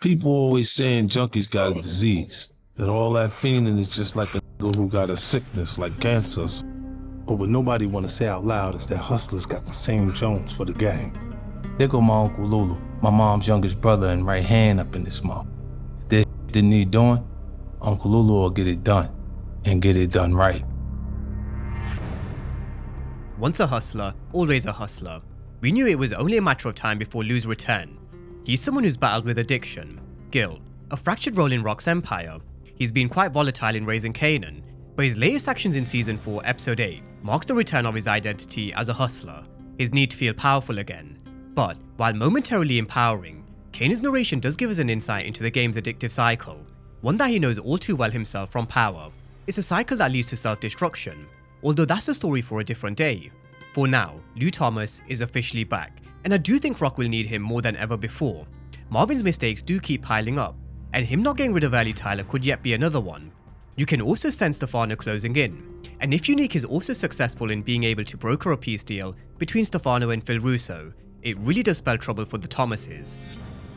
People always saying junkies got a disease, that all that fiending is just like a nigga who got a sickness like cancer. But what nobody wanna say out loud is that hustlers got the same Jones for the gang. There go my Uncle Lulu, my mom's youngest brother and right hand up in this mom. If this didn't need doing, Uncle Lulu will get it done, and get it done right. Once a hustler, always a hustler. We knew it was only a matter of time before Lou's return. He's someone who's battled with addiction, guilt, a fractured role in Rock's empire. He's been quite volatile in raising Kanan, but his latest actions in Season 4, Episode 8 marks the return of his identity as a hustler, his need to feel powerful again. But, while momentarily empowering, Kanan's narration does give us an insight into the game's addictive cycle, one that he knows all too well himself from Power. It's a cycle that leads to self-destruction, although that's a story for a different day. For now, Lou Thomas is officially back, and I do think Rock will need him more than ever before. Marvin's mistakes do keep piling up, and him not getting rid of early Tyler could yet be another one. You can also sense Stefano closing in, and if Unique is also successful in being able to broker a peace deal between Stefano and Phil Russo, it really does spell trouble for the Thomases.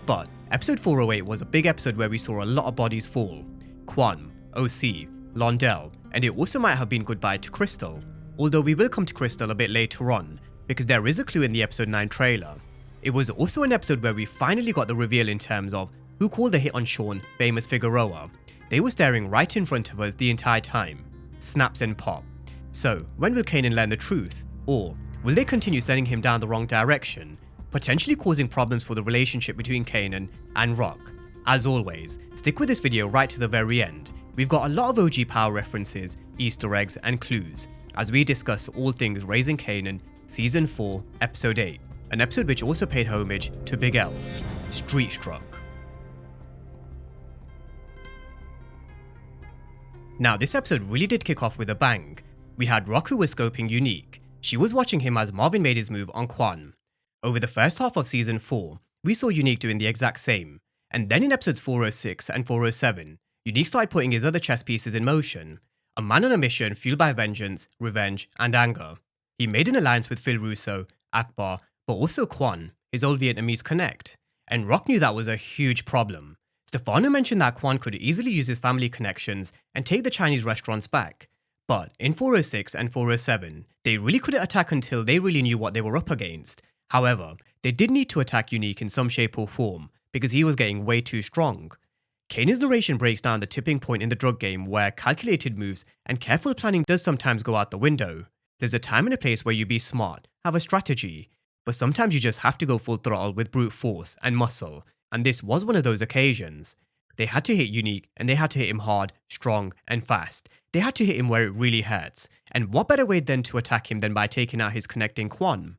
But episode 408 was a big episode where we saw a lot of bodies fall. Quan, OC, Londell, and it also might have been goodbye to Crystal. Although we will come to Crystal a bit later on, because there is a clue in the episode 9 trailer. It was also an episode where we finally got the reveal in terms of who called the hit on Sean famous Figueroa. They were staring right in front of us the entire time. Snaps and pop. So, when will Kanan learn the truth? Or will they continue sending him down the wrong direction, potentially causing problems for the relationship between Kanan and Rock? As always, stick with this video right to the very end. We've got a lot of OG Power references, Easter eggs and clues, as we discuss all things Raising Kanan, Season 4, Episode 8, an episode which also paid homage to Big L, Street Struck. Now this episode really did kick off with a bang. We had Rock who was scoping Unique. She was watching him as Marvin made his move on Quan. Over the first half of Season 4, we saw Unique doing the exact same, and then in episodes 406 and 407, Unique started putting his other chess pieces in motion. A man on a mission fueled by vengeance, revenge, and anger. He made an alliance with Phil Russo, Akbar, but also Quan, his old Vietnamese connect. And Rock knew that was a huge problem. Stefano mentioned that Quan could easily use his family connections and take the Chinese restaurants back. But in 406 and 407, they really couldn't attack until they really knew what they were up against. However, they did need to attack Unique in some shape or form, because he was getting way too strong. Kanan's narration breaks down the tipping point in the drug game where calculated moves and careful planning does sometimes go out the window. There's a time and a place where you be smart, have a strategy, but sometimes you just have to go full throttle with brute force and muscle, and this was one of those occasions. They had to hit Unique, and they had to hit him hard, strong, and fast. They had to hit him where it really hurts, and what better way then to attack him than by taking out his connecting Quan?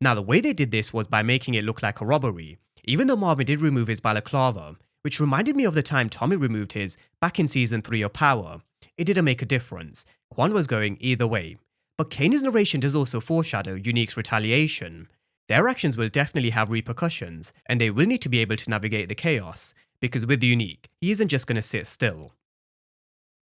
Now the way they did this was by making it look like a robbery, even though Marvin did remove his balaclava, which reminded me of the time Tommy removed his back in Season 3 of Power. It didn't make a difference. Quan was going either way. But Kanan's narration does also foreshadow Unique's retaliation. Their actions will definitely have repercussions, and they will need to be able to navigate the chaos, because with Unique, he isn't just going to sit still.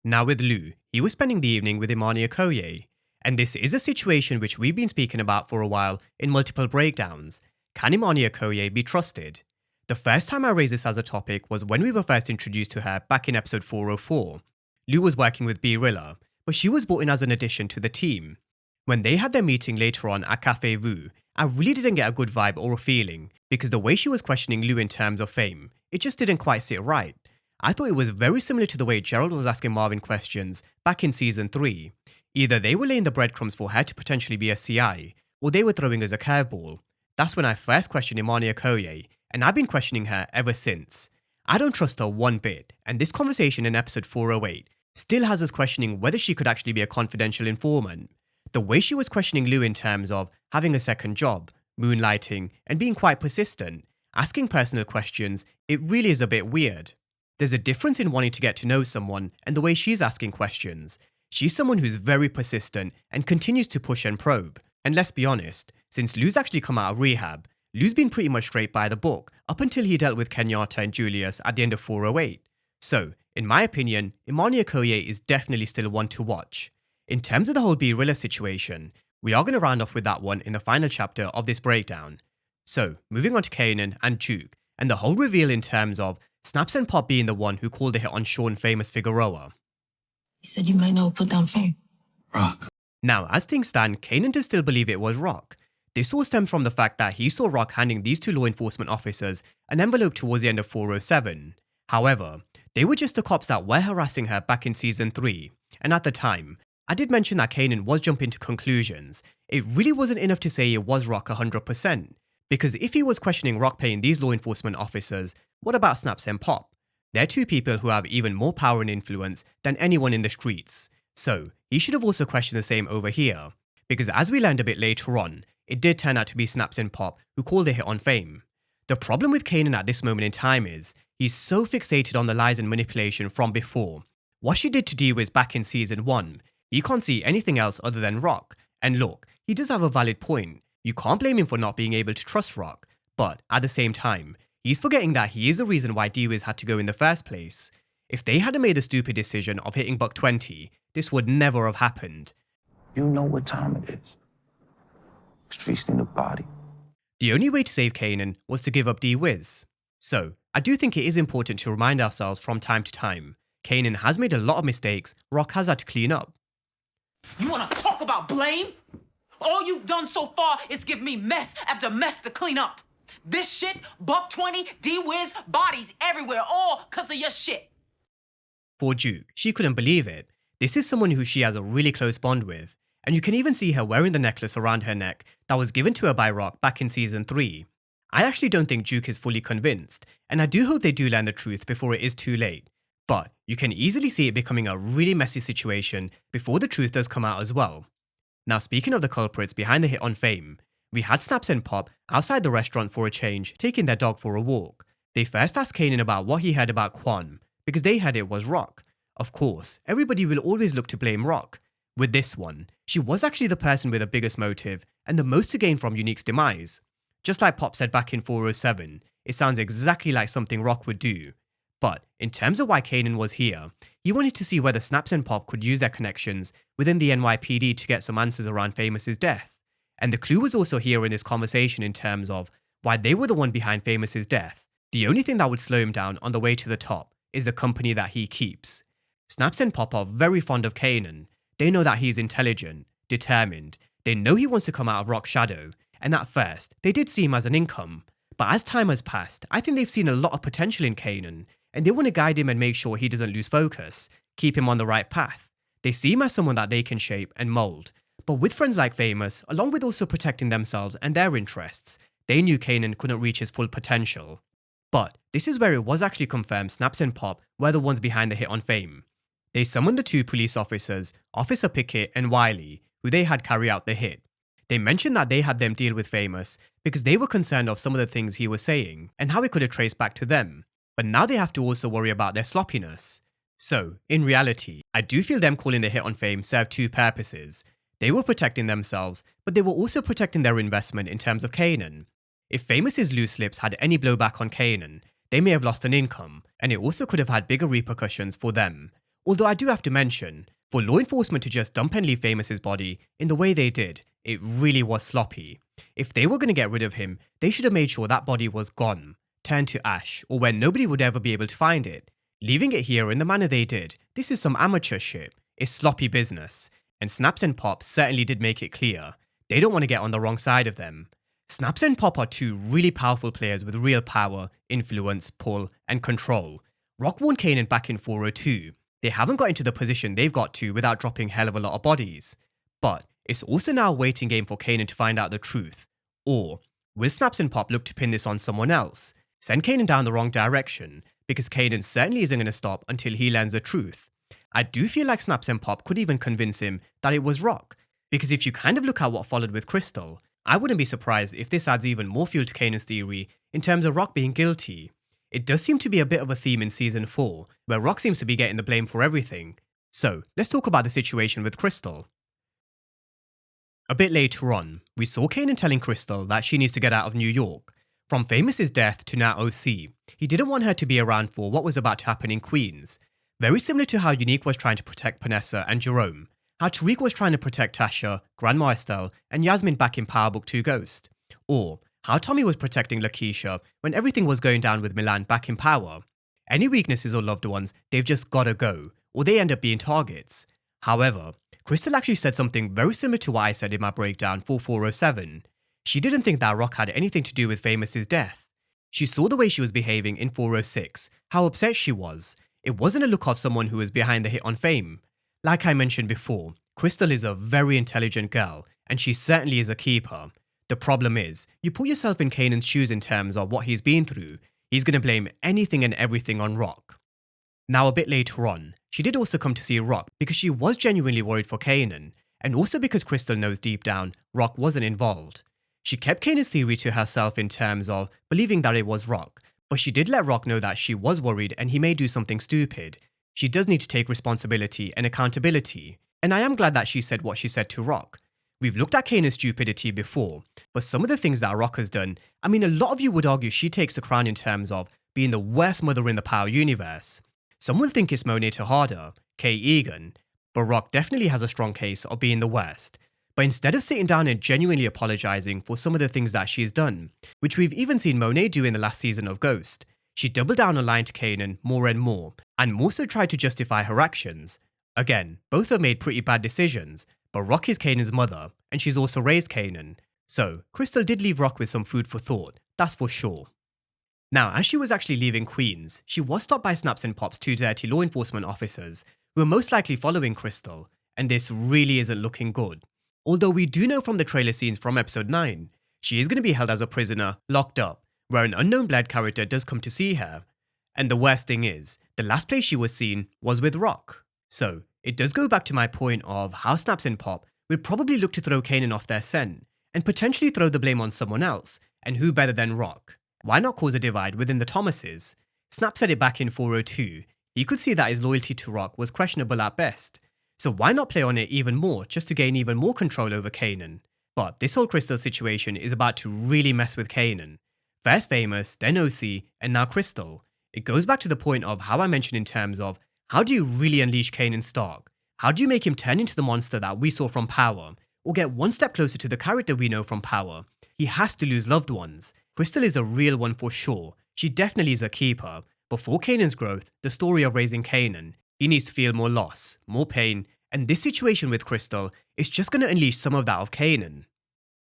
Now with Lou, he was spending the evening with Imani Okoye, and this is a situation which we've been speaking about for a while in multiple breakdowns. Can Imani Okoye be trusted? The first time I raised this as a topic was when we were first introduced to her back in episode 404. Lou was working with B-Rilla, but she was brought in as an addition to the team. When they had their meeting later on at Cafe Vu, I really didn't get a good vibe or a feeling, because the way she was questioning Lou in terms of fame, it just didn't quite sit right. I thought it was very similar to the way Gerald was asking Marvin questions back in Season 3. Either they were laying the breadcrumbs for her to potentially be a CI, or they were throwing us a curveball. That's when I first questioned Imani Okoye, and I've been questioning her ever since. I don't trust her one bit, and this conversation in episode 408 still has us questioning whether she could actually be a confidential informant. The way she was questioning Lou in terms of having a second job, moonlighting, and being quite persistent, asking personal questions, it really is a bit weird. There's a difference in wanting to get to know someone and the way she's asking questions. She's someone who's very persistent and continues to push and probe. And let's be honest, since Lou's actually come out of rehab, Lou's been pretty much straight by the book, up until he dealt with Kenyatta and Julius at the end of 408. So, in my opinion, Imani Okoye is definitely still one to watch. In terms of the whole B-Rilla situation, we are going to round off with that one in the final chapter of this breakdown. So, moving on to Kanan and Duke, and the whole reveal in terms of Snaps and Pop being the one who called the hit on Sean Famous Figueroa. He said you might know who put down Fame. Rock. Now, as things stand, Kanan does still believe it was Rock. This all stems from the fact that he saw Rock handing these two law enforcement officers an envelope towards the end of 407. However, they were just the cops that were harassing her back in season 3, and at the time, I did mention that Kanan was jumping to conclusions. It really wasn't enough to say it was Rock 100%, because if he was questioning Rock paying these law enforcement officers, what about Snaps and Pop? They're two people who have even more power and influence than anyone in the streets. So, he should have also questioned the same over here, because as we learned a bit later on, it did turn out to be Snaps and Pop who called the hit on Fame. The problem with Kanan at this moment in time is, he's so fixated on the lies and manipulation from before. What she did to D-Wiz back in season 1, he can't see anything else other than Rock. And look, he does have a valid point. You can't blame him for not being able to trust Rock, but at the same time, he's forgetting that he is the reason why D-Wiz had to go in the first place. If they hadn't made the stupid decision of hitting Buck 20, this would never have happened. You know what time it is. Streets need a body. The only way to save Kanan was to give up D-Wiz. So, I do think it is important to remind ourselves from time to time, Kanan has made a lot of mistakes Rock has had to clean up. You wanna talk about blame? All you've done so far is give me mess after mess to clean up. This shit, Buck 20, D-Wiz, bodies everywhere, all cause of your shit. For Duke, she couldn't believe it. This is someone who she has a really close bond with, and you can even see her wearing the necklace around her neck that was given to her by Rock back in season 3. I actually don't think Duke is fully convinced, and I do hope they do learn the truth before it is too late. But you can easily see it becoming a really messy situation before the truth does come out as well. Now, speaking of the culprits behind the hit on Fame, we had Snaps and Pop outside the restaurant for a change, taking their dog for a walk. They first asked Kanan about what he heard about Quan, because they heard it was Rock. Of course, everybody will always look to blame Rock. With this one, she was actually the person with the biggest motive and the most to gain from Unique's demise. Just like Pop said back in 407, it sounds exactly like something Rock would do. But in terms of why Kanan was here, he wanted to see whether Snaps and Pop could use their connections within the NYPD to get some answers around Famous's death. And the clue was also here in this conversation in terms of why they were the one behind Famous's death. The only thing that would slow him down on the way to the top is the company that he keeps. Snaps and Pop are very fond of Kanan. They know that he's intelligent, determined. They know he wants to come out of Rock's shadow. And at first, they did see him as an income. But as time has passed, I think they've seen a lot of potential in Kanan, and they want to guide him and make sure he doesn't lose focus, keep him on the right path. They see him as someone that they can shape and mold. But with friends like Famous, along with also protecting themselves and their interests, they knew Kanan couldn't reach his full potential. But this is where it was actually confirmed Snaps and Pop were the ones behind the hit on Fame. They summoned the two police officers, Officer Pickett and Wiley, who they had carry out the hit. They mentioned that they had them deal with Famous because they were concerned of some of the things he was saying and how it could have traced back to them. But now they have to also worry about their sloppiness. So, in reality, I do feel them calling the hit on Fame served two purposes. They were protecting themselves, but they were also protecting their investment in terms of Kanan. If Famous's loose lips had any blowback on Kanan, they may have lost an income, and it also could have had bigger repercussions for them. Although I do have to mention, for law enforcement to just dump and leave Famous's body in the way they did, it really was sloppy. If they were going to get rid of him, they should have made sure that body was gone, turned to ash, or where nobody would ever be able to find it. Leaving it here in the manner they did, this is some amateur shit. It's sloppy business. And Snaps and Pop certainly did make it clear. They don't want to get on the wrong side of them. Snaps and Pop are two really powerful players with real power, influence, pull, and control. Rock warned Kanan back in 402. They haven't got into the position they've got to without dropping hell of a lot of bodies. But it's also now a waiting game for Kanan to find out the truth. Or will Snaps and Pop look to pin this on someone else? Send Kanan down the wrong direction, because Kanan certainly isn't going to stop until he learns the truth. I do feel like Snaps and Pop could even convince him that it was Rock, because if you kind of look at what followed with Crystal, I wouldn't be surprised if this adds even more fuel to Kanan's theory in terms of Rock being guilty. It does seem to be a bit of a theme in Season 4, where Rock seems to be getting the blame for everything. So, let's talk about the situation with Crystal. A bit later on, we saw Kanan telling Crystal that she needs to get out of New York. From Famous's death to now OC, he didn't want her to be around for what was about to happen in Queens. Very similar to how Unique was trying to protect Panessa and Jerome, how Tariq was trying to protect Tasha, Grandma Estelle, and Yasmin back in Power Book 2 Ghost, or how Tommy was protecting Lakeisha when everything was going down with Milan back in power. Any weaknesses or loved ones, they've just gotta go, or they end up being targets. However, Crystal actually said something very similar to what I said in my breakdown for 407. She didn't think that Rock had anything to do with Famous's death. She saw the way she was behaving in 406, how upset she was. It wasn't a look of someone who was behind the hit on Fame. Like I mentioned before, Crystal is a very intelligent girl, and she certainly is a keeper. The problem is, you put yourself in Kanan's shoes in terms of what he's been through. He's gonna blame anything and everything on Rock. Now a bit later on, she did also come to see Rock because she was genuinely worried for Kanan, and also because Crystal knows deep down Rock wasn't involved. She kept Kanan's theory to herself in terms of believing that it was Rock, but she did let Rock know that she was worried and he may do something stupid. She does need to take responsibility and accountability, and I am glad that she said what she said to Rock. We've looked at Kanan's stupidity before, but some of the things that Rock has done, I mean, a lot of you would argue she takes the crown in terms of being the worst mother in the Power universe. Some would think it's Monet Tejada, Kay Egan, but Rock definitely has a strong case of being the worst. But instead of sitting down and genuinely apologising for some of the things that she's done, which we've even seen Monet do in the last season of Ghost, she doubled down on lying to Kanan more and more so tried to justify her actions. Again, both have made pretty bad decisions, but Rock is Kanan's mother, and she's also raised Kanan. So, Crystal did leave Rock with some food for thought, that's for sure. Now, as she was actually leaving Queens, she was stopped by Snaps and Pop's two dirty law enforcement officers, who were most likely following Crystal, and this really isn't looking good. Although we do know from the trailer scenes from episode 9, she is going to be held as a prisoner, locked up, where an unknown Bled character does come to see her. And the worst thing is, the last place she was seen was with Rock. So, it does go back to my point of how Snaps and Pop would probably look to throw Kanan off their scent, and potentially throw the blame on someone else, and who better than Rock? Why not cause a divide within the Thomases? Snap said it back in 402. He could see that his loyalty to Rock was questionable at best. So why not play on it even more just to gain even more control over Kanan? But this whole Crystal situation is about to really mess with Kanan. First Famous, then OC, and now Crystal. It goes back to the point of how I mentioned in terms of how do you really unleash Kanan Stark? How do you make him turn into the monster that we saw from Power? Or get one step closer to the character we know from Power? He has to lose loved ones. Crystal is a real one for sure. She definitely is a keeper. Before Kanan's growth, the story of raising Kanan, he needs to feel more loss, more pain, and this situation with Crystal is just going to unleash some of that of Kanan.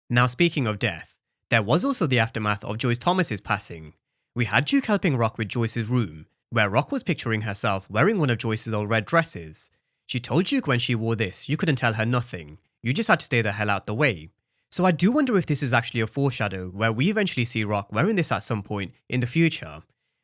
Now speaking of death, there was also the aftermath of Joyce Thomas's passing. We had Duke helping Rock with Joyce's room, where Rock was picturing herself wearing one of Joyce's old red dresses. She told Duke when she wore this, you couldn't tell her nothing, you just had to stay the hell out the way. So I do wonder if this is actually a foreshadow where we eventually see Rock wearing this at some point in the future.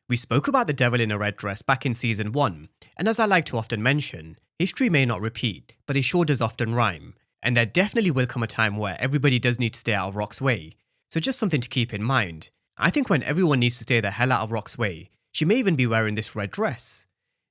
We spoke about the devil in a red dress back in season 1, and as I like to often mention, history may not repeat, but it sure does often rhyme, and there definitely will come a time where everybody does need to stay out of Rock's way, so just something to keep in mind. I think when everyone needs to stay the hell out of Rock's way, she may even be wearing this red dress.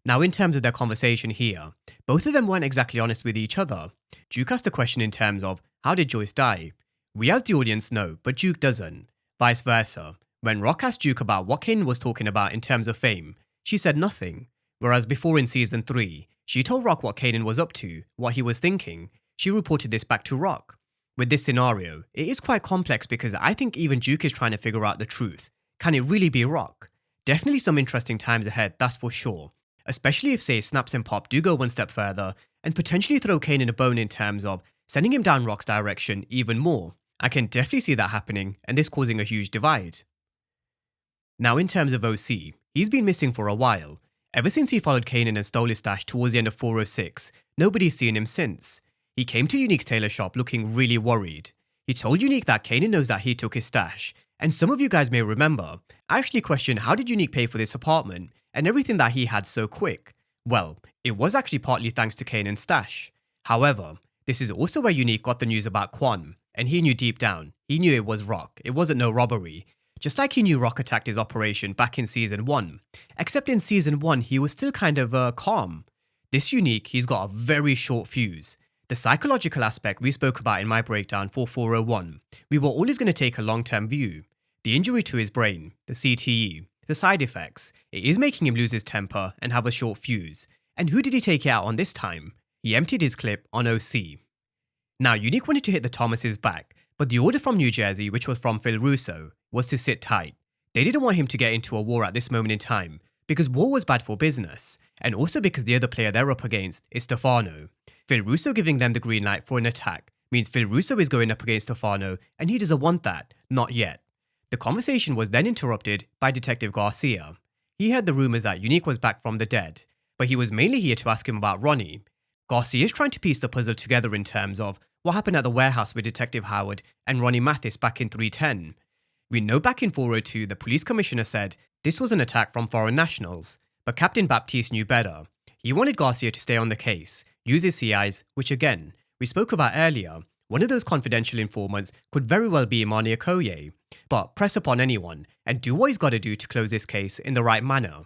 Now in terms of their conversation here, both of them weren't exactly honest with each other. Duke asked a question in terms of, how did Joyce die? We as the audience know, but Duke doesn't. Vice versa. When Rock asked Duke about what Kanan was talking about in terms of fame, she said nothing. Whereas before in season 3, she told Rock what Kanan was up to, what he was thinking. She reported this back to Rock. With this scenario, it is quite complex because I think even Duke is trying to figure out the truth. Can it really be Rock? Definitely some interesting times ahead, that's for sure. Especially if, say, Snaps and Pop do go one step further and potentially throw Kanan a bone in terms of sending him down Rock's direction even more. I can definitely see that happening and this causing a huge divide. Now in terms of OC, he's been missing for a while. Ever since he followed Kanan and stole his stash towards the end of 406, nobody's seen him since. He came to Unique's tailor shop looking really worried. He told Unique that Kanan knows that he took his stash, and some of you guys may remember, I actually questioned how did Unique pay for this apartment and everything that he had so quick. Well, it was actually partly thanks to Kanan's stash. However, this is also where Unique got the news about Quan, and he knew deep down, he knew it was Rock, it wasn't no robbery. Just like he knew Rock attacked his operation back in season 1. Except in season 1 he was still kind of calm. This Unique, he's got a very short fuse. The psychological aspect we spoke about in my breakdown for 401, we were always going to take a long-term view. The injury to his brain, the CTE, the side effects, it is making him lose his temper and have a short fuse. And who did he take it out on this time? He emptied his clip on OC. Now Unique wanted to hit the Thomases back, But the order from New Jersey, which was from Phil Russo, was to sit tight. They didn't want him to get into a war at this moment in time, because war was bad for business, and also because the other player they're up against is Stefano. Phil Russo giving them the green light for an attack means Phil Russo is going up against Stefano, and he doesn't want that, not yet. The conversation was then interrupted by Detective Garcia. He heard the rumors that Unique was back from the dead, but he was mainly here to ask him about Ronnie. Garcia is trying to piece the puzzle together in terms of what happened at the warehouse with Detective Howard and Ronnie Mathis back in 310. We know back in 402 the police commissioner said this was an attack from foreign nationals, but Captain Baptiste knew better. He wanted Garcia to stay on the case, use his CIs, which again, we spoke about earlier. One of those confidential informants could very well be Imani Okoye, but press upon anyone and do what he's got to do to close this case in the right manner.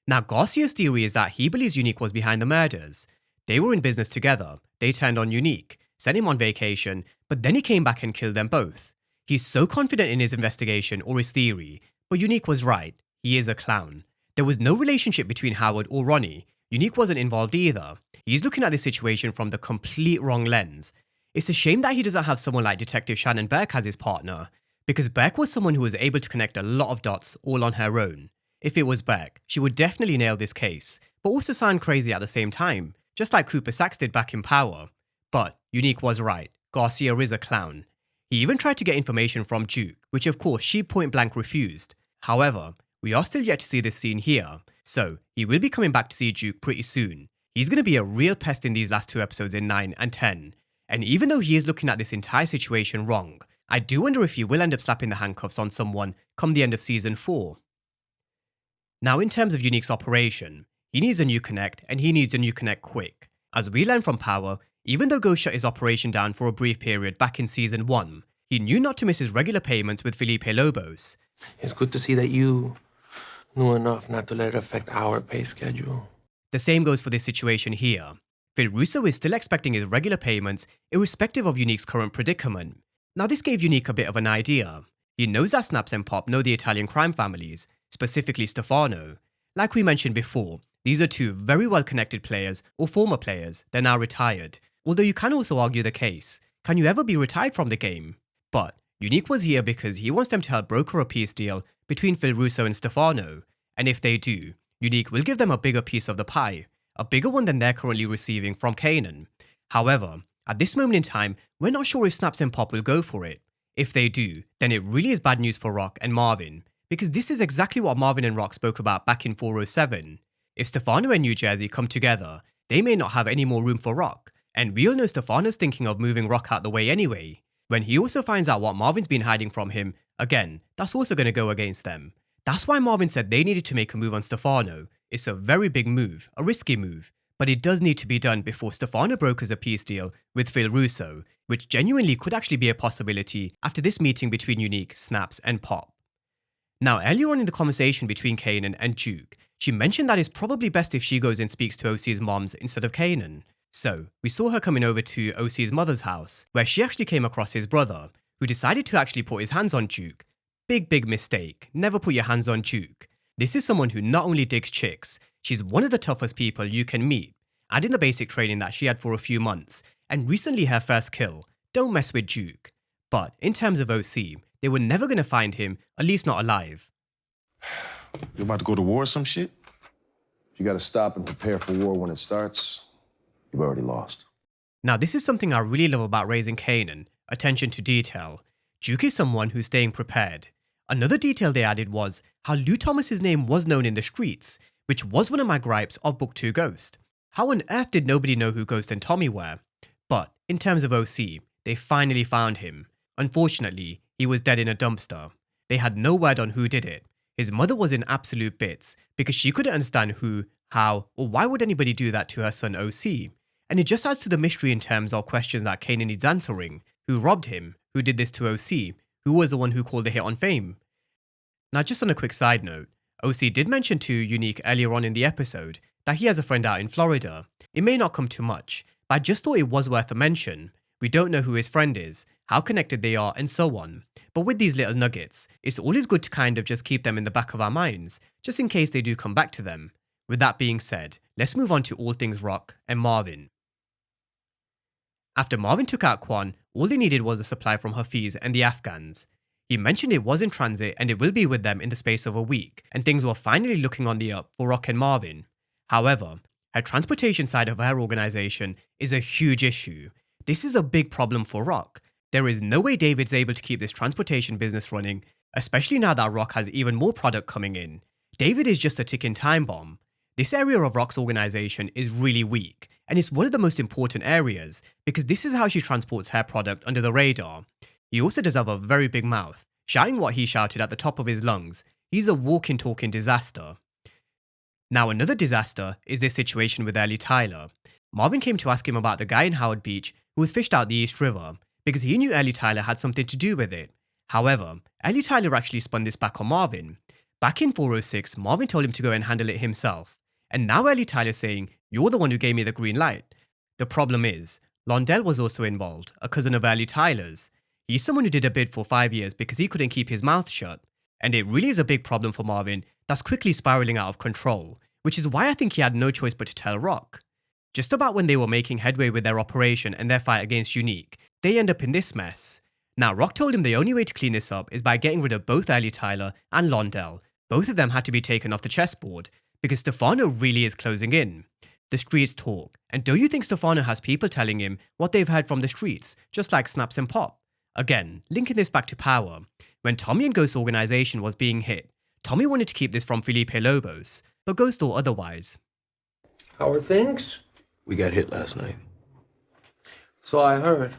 Now Garcia's theory is that he believes Unique was behind the murders. They were in business together, they turned on Unique, sent him on vacation, but then he came back and killed them both. He's so confident in his investigation or his theory, but Unique was right, he is a clown. There was no relationship between Howard or Ronnie. Unique wasn't involved either. He's looking at this situation from the complete wrong lens. It's a shame that he doesn't have someone like Detective Shannon Burke as his partner, because Burke was someone who was able to connect a lot of dots all on her own. If it was Burke, she would definitely nail this case, but also sound crazy at the same time, just like Cooper Sachs did back in Power. But Unique was right, Garcia is a clown. He even tried to get information from Duke, which of course she point blank refused. However, we are still yet to see this scene here, so he will be coming back to see Duke pretty soon. He's going to be a real pest in these last two episodes in 9 and 10. And even though he is looking at this entire situation wrong, I do wonder if he will end up slapping the handcuffs on someone come the end of season 4. Now in terms of Unique's operation, he needs a new connect and he needs a new connect quick. As we learn from Power, even though Ghost shut his operation down for a brief period back in season 1, he knew not to miss his regular payments with Felipe Lobos. It's good to see that you knew enough not to let it affect our pay schedule. The same goes for this situation here. Phil Russo is still expecting his regular payments irrespective of Unique's current predicament. Now this gave Unique a bit of an idea. He knows that Snaps and Pop know the Italian crime families, specifically Stefano. Like we mentioned before, these are two very well connected players or former players, they're now retired. Although you can also argue the case, can you ever be retired from the game? But Unique was here because he wants them to help broker a peace deal between Phil Russo and Stefano, and if they do, Unique will give them a bigger piece of the pie, a bigger one than they're currently receiving from Kanan. However, at this moment in time, we're not sure if Snaps and Pop will go for it. If they do, then it really is bad news for Rock and Marvin, because this is exactly what Marvin and Rock spoke about back in 407. If Stefano and New Jersey come together, they may not have any more room for Rock, and we all know Stefano's thinking of moving Rock out the way anyway. When he also finds out what Marvin's been hiding from him, again, that's also going to go against them. That's why Marvin said they needed to make a move on Stefano. It's a very big move, a risky move, but it does need to be done before Stefano brokers a peace deal with Phil Russo, which genuinely could actually be a possibility after this meeting between Unique, Snaps, and Pop. Now, earlier on in the conversation between Kanan and Duke, she mentioned that it's probably best if she goes and speaks to OC's moms instead of Kanan. So, we saw her coming over to OC's mother's house, where she actually came across his brother, who decided to actually put his hands on Duke. Big mistake, never put your hands on Duke. This is someone who not only digs chicks, she's one of the toughest people you can meet, add in the basic training that she had for a few months, and recently her first kill. Don't mess with Duke. But in terms of OC, they were never going to find him, at least not alive. You about to go to war or some shit? You gotta stop and prepare for war when it starts. You've already lost. Now this is something I really love about raising Kanan, attention to detail. Duke is someone who's staying prepared. Another detail they added was how Lou Thomas's name was known in the streets, which was one of my gripes of Book 2 Ghost. How on earth did nobody know who Ghost and Tommy were? But in terms of OC, they finally found him. Unfortunately, he was dead in a dumpster. They had no word on who did it. His mother was in absolute bits because she couldn't understand who, how, or why would anybody do that to her son OC. And it just adds to the mystery in terms of questions that Kanan needs answering. Who robbed him? Who did this to OC? Who was the one who called the hit on Fame? Now just on a quick side note, OC did mention to Unique earlier on in the episode that he has a friend out in Florida. It may not come to much, but I just thought it was worth a mention. We don't know who his friend is, how connected they are, and so on. But with these little nuggets, it's always good to kind of just keep them in the back of our minds, just in case they do come back to them. With that being said, let's move on to all things Rock and Marvin. After Marvin took out Quan, All they needed was a supply from Hafiz and the Afghans. He mentioned it was in transit and it will be with them in the space of a week, and things were finally looking on the up for Rock and Marvin. However, her transportation side of her organization is a huge issue. This is a big problem for Rock. There is no way David's able to keep this transportation business running, especially now that Rock has even more product coming in. David is just a ticking time bomb. This area of Rock's organization is really weak, and it's one of the most important areas because this is how she transports her product under the radar. He also does have a very big mouth, shouting what he shouted at the top of his lungs. He's a walking, talking disaster. Now, another disaster is this situation with Ellie Tyler. Marvin came to ask him about the guy in Howard Beach who was fished out the East River because he knew Ellie Tyler had something to do with it. However, Ellie Tyler actually spun this back on Marvin. Back in 406, Marvin told him to go and handle it himself. And now Ellie Tyler's saying, "You're the one who gave me the green light." The problem is, Londell was also involved, a cousin of Ellie Tyler's. He's someone who did a bid for 5 years because he couldn't keep his mouth shut. And it really is a big problem for Marvin that's quickly spiraling out of control, which is why I think he had no choice but to tell Rock. Just about when they were making headway with their operation and their fight against Unique, they end up in this mess. Now, Rock told him the only way to clean this up is by getting rid of both Ellie Tyler and Londell. Both of them had to be taken off the chessboard, because Stefano really is closing in. The streets talk, and don't you think Stefano has people telling him what they've heard from the streets, just like Snaps and Pop? Again, linking this back to power. When Tommy and Ghost's organization was being hit, Tommy wanted to keep this from Felipe Lobos, but Ghost thought otherwise. How are things? We got hit last night. So I heard.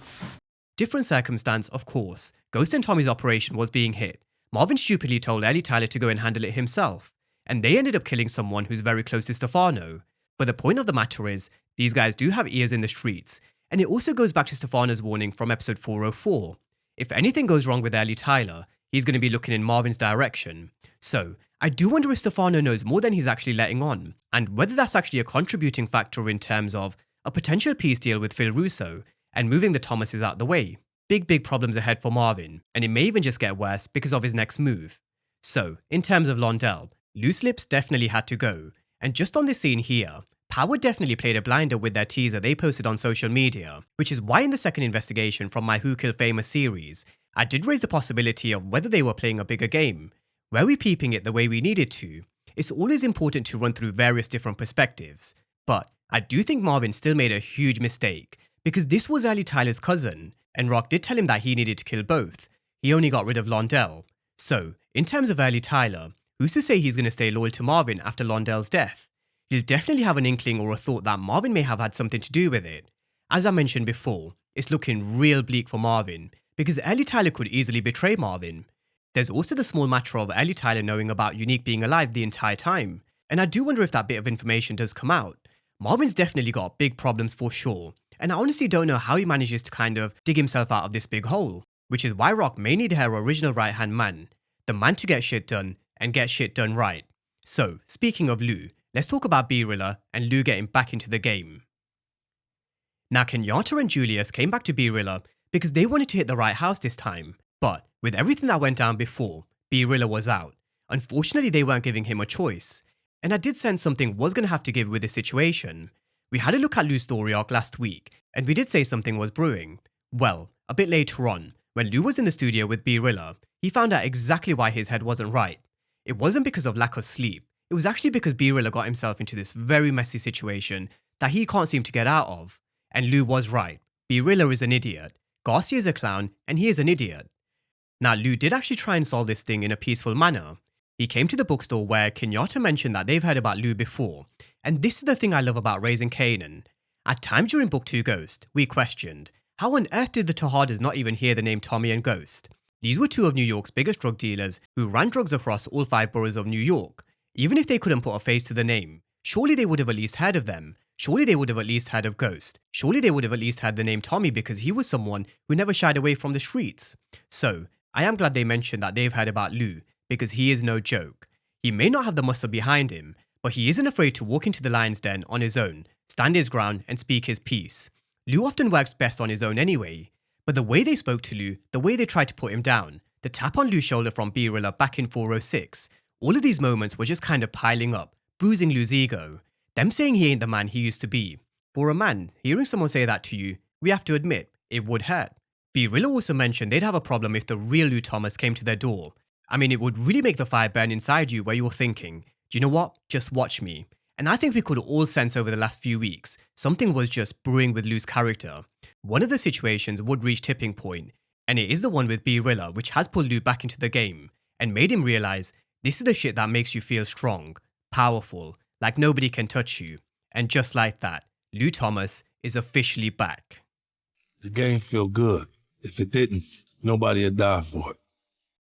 Different circumstance, of course. Ghost and Tommy's operation was being hit. Marvin stupidly told Ellie Tyler to go and handle it himself, and they ended up killing someone who's very close to Stefano. But the point of the matter is, these guys do have ears in the streets, and it also goes back to Stefano's warning from episode 404. If anything goes wrong with Ellie Tyler, he's going to be looking in Marvin's direction. So, I do wonder if Stefano knows more than he's actually letting on, and whether that's actually a contributing factor in terms of a potential peace deal with Phil Russo, and moving the Thomases out the way. Big problems ahead for Marvin, and it may even just get worse because of his next move. So, in terms of Londell, Loose Lips definitely had to go, and just on this scene here, Power definitely played a blinder with their teaser they posted on social media, which is why in the second investigation from my Who Killed Famous series, I did raise the possibility of whether they were playing a bigger game. Were we peeping it the way we needed to? It's always important to run through various different perspectives, but I do think Marvin still made a huge mistake, because this was Ellie Tyler's cousin, and Rock did tell him that he needed to kill both. He only got rid of Londell. So, in terms of Ellie Tyler, who's to say he's going to stay loyal to Marvin after Londell's death? He'll definitely have an inkling or a thought that Marvin may have had something to do with it. As I mentioned before, it's looking real bleak for Marvin, because Ellie Tyler could easily betray Marvin. There's also the small matter of Ellie Tyler knowing about Unique being alive the entire time, and I do wonder if that bit of information does come out. Marvin's definitely got big problems for sure, and I honestly don't know how he manages to kind of dig himself out of this big hole, which is why Rock may need her original right-hand man, the man to get shit done, and get shit done right. So, speaking of Lou, let's talk about B-Rilla and Lou getting back into the game. Now, Kenyatta and Julius came back to B-Rilla because they wanted to hit the right house this time, but with everything that went down before, B-Rilla was out. Unfortunately, they weren't giving him a choice, and I did sense something was going to have to give with this situation. We had a look at Lou's story arc last week, and we did say something was brewing. Well, a bit later on, when Lou was in the studio with B-Rilla, he found out exactly why his head wasn't right. It wasn't because of lack of sleep, it was actually because B-Rilla got himself into this very messy situation that he can't seem to get out of. And Lou was right. B-Rilla is an idiot. Garcia is a clown, and he is an idiot. Now, Lou did actually try and solve this thing in a peaceful manner. He came to the bookstore where Kenyatta mentioned that they've heard about Lou before, and this is the thing I love about raising Kanan. At times during Book 2 Ghost, we questioned, how on earth did the Tejadas not even hear the name Tommy and Ghost? These were two of New York's biggest drug dealers who ran drugs across all 5 boroughs of New York. Even if they couldn't put a face to the name, surely they would have at least heard of them. Surely they would have at least heard of Ghost. Surely they would have at least heard the name Tommy because he was someone who never shied away from the streets. So, I am glad they mentioned that they've heard about Lou, because he is no joke. He may not have the muscle behind him, but he isn't afraid to walk into the lion's den on his own, stand his ground, and speak his piece. Lou often works best on his own anyway, but the way they spoke to Lou, the way they tried to put him down, the tap on Lou's shoulder from B-Rilla back in 406, all of these moments were just kind of piling up, bruising Lou's ego. Them saying he ain't the man he used to be. For a man, hearing someone say that to you, we have to admit, it would hurt. B. Rilla also mentioned they'd have a problem if the real Lou Thomas came to their door. I mean, it would really make the fire burn inside you where you were thinking, do you know what? Just watch me. And I think we could all sense over the last few weeks, something was just brewing with Lou's character. One of the situations would reach tipping point, and it is the one with B. Rilla, which has pulled Lou back into the game, and made him realize this is the shit that makes you feel strong, powerful, like nobody can touch you. And just like that, Lou Thomas is officially back. The game feel good. If it didn't, nobody'd die for it.